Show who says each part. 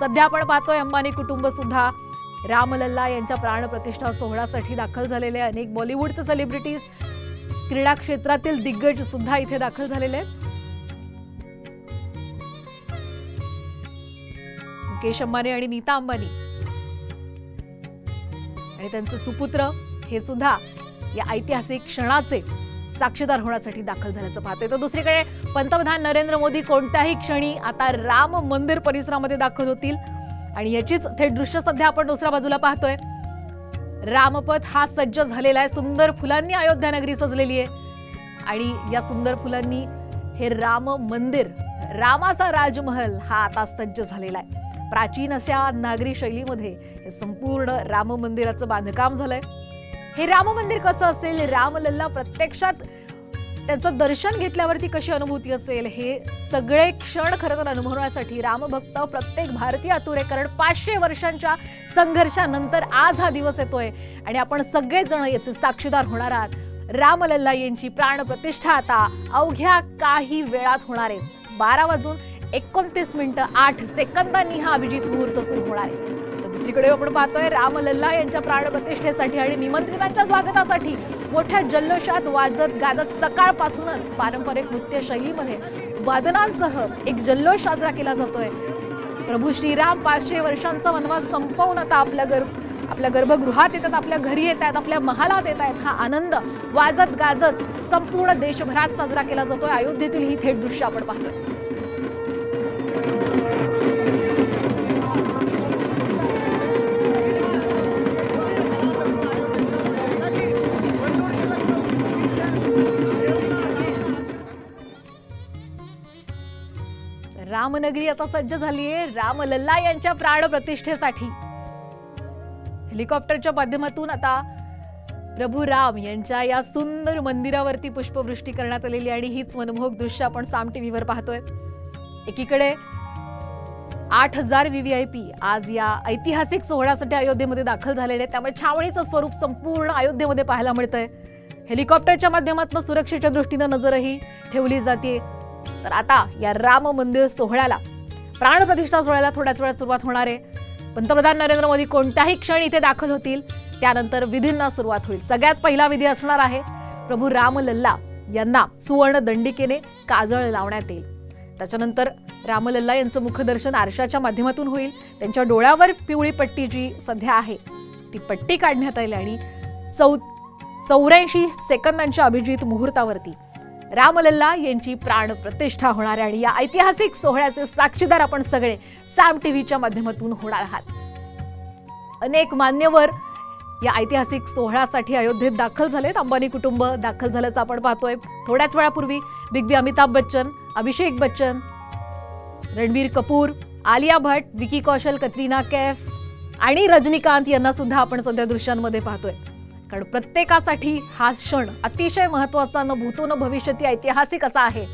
Speaker 1: सध्या आपण पाहतोय अंबानी कुटुंब सुद्धा रामलल्ला यांच्या प्राणप्रतिष्ठा सोहळ्यासाठी दाखल झालेले अनेक बॉलिवूडचे सेलिब्रिटीज, क्रीडा क्षेत्रातील दिग्गज सुद्धा इथे दाखल झालेले आहेत। मुकेश अंबानी आणि नीता अंबानी आणि त्यांचे सुपुत्र हे सुद्धा या ऐतिहासिक क्षणाचे साक्षीदार होण्यासाठी दाखल झाल्याचं पाहतोय। तर दुसरीकडे पंतप्रधान नरेंद्र मोदी कोणत्याही क्षणी आता राम मंदिर परिसरामध्ये दाखल होतील आणि याचीच थेट दृश्य सध्या आपण दुसऱ्या बाजूला पाहतोय। रामपथ हा सज्ज झालेला आहे, सुंदर फुलांनी अयोध्या नगरी सजलेली आहे आणि या सुंदर फुलांनी हे राम मंदिर, रामाचा राजमहल हा आता सज्ज झालेला आहे। प्राचीन अशा नागरी शैलीमध्ये हे संपूर्ण राम मंदिराचं बांधकाम झालंय। हे राम मंदिर कसं असेल, रामलल्ला प्रत्यक्षात त्याचं दर्शन घेतल्यावरती कशी अनुभूती असेल, हे सगळे क्षण खरं तर अनुभवण्यासाठी रामभक्त प्रत्येक भारतीय आतुर आहे। कारण 500 वर्षांच्या संघर्षानंतर आज हा दिवस येतोय आणि आपण सगळेच जण याचे साक्षीदार होणार आहात। रामलल्ला यांची प्राणप्रतिष्ठा आता अवघ्या काही वेळात होणार आहे। 12:29:08 हा अभिजित मुहूर्त सुरू होणार आहे। दुसरीकडे आपण पाहतोय रामलल्ला यांच्या प्राणप्रतिष्ठेसाठी आणि निमंत्रितांच्या स्वागतासाठी मोठ्या जल्लोषात वाजत गाजत सकाळपासूनच पारंपरिक नृत्य शैलीमध्ये वादनांसह एक जल्लोष साजरा केला जातोय। प्रभू श्रीराम 500 वर्षांचा वनवास संपवून आता आपल्या गर्भगृहात येतात, आपल्या घरी येत आहेत, आपल्या महालात येत आहेत। हा आनंद वाजत गाजत संपूर्ण देशभरात साजरा केला जातोय। अयोध्येतील ही थेट दृश्य आपण पाहतोय। रामनगरी आता सज्ज झाली आहे रामलल्ला यांच्या प्राणप्रतिष्ठेसाठी। हेलिकॉप्टरच्या माध्यमातून आता प्रभू राम यांच्या या सुंदर मंदिरावरती पुष्पवृष्टी करण्यात आलेली आणि हीच मनमोहक दृश्य आपण साम टीव्हीवर पाहतोय। एकीकडे 8000 VVIP आज या ऐतिहासिक सोहळ्यासाठी अयोध्येमध्ये दाखल झालेले, त्यामुळे छावणीचं स्वरूप संपूर्ण अयोध्येमध्ये पाहायला मिळतंय। हेलिकॉप्टरच्या माध्यमातून सुरक्षेच्या दृष्टीने नजरही ठेवली जाते। तर आता या राम मंदिर सोहळ्याला, प्राणप्रतिष्ठा सोहळ्याला थोड्याच वेळात सुरुवात होणार आहे। पंतप्रधान नरेंद्र मोदी कोणत्याही क्षणी इथे दाखल होतील, त्यानंतर विधींना सुरुवात होईल। सगळ्यात पहिला विधी असणार आहे प्रभू रामलल्ला यांना सुवर्ण दंडिकेने काजळ लावण्यात येईल। त्याच्यानंतर रामलल्ला यांचं मुखदर्शन आरशाच्या माध्यमातून होईल। त्यांच्या डोळ्यावर पिवळी पट्टी जी सध्या आहे ती पट्टी काढण्यात येईल आणि 84 सेकंदांच्या अभिजित मुहूर्तावरती रामलल्ला यांची प्राणप्रतिष्ठा होणार आहे आणि या ऐतिहासिक सोहळ्याचे साक्षीदार आपण सगळे साम टीव्हीच्या माध्यमातून होणार आहात। अनेक मान्यवर या ऐतिहासिक सोहळ्यासाठी अयोध्येत दाखल झालेत। अंबानी कुटुंब दाखल झाल्याचं आपण पाहतोय। थोड्याच वेळापूर्वी बिग बी अमिताभ बच्चन, अभिषेक बच्चन, रणबीर कपूर, आलिया भट्ट, विकी कौशल, कतरीना कैफ आणि रजनीकांत यांना सुद्धा आपण सध्या दृश्यांमध्ये पाहतोय। कारण प्रत्येकासाठी हा क्षण अतिशय महत्त्वाचा, न भूतो न भविष्यती ऐतिहासिक असा आहे।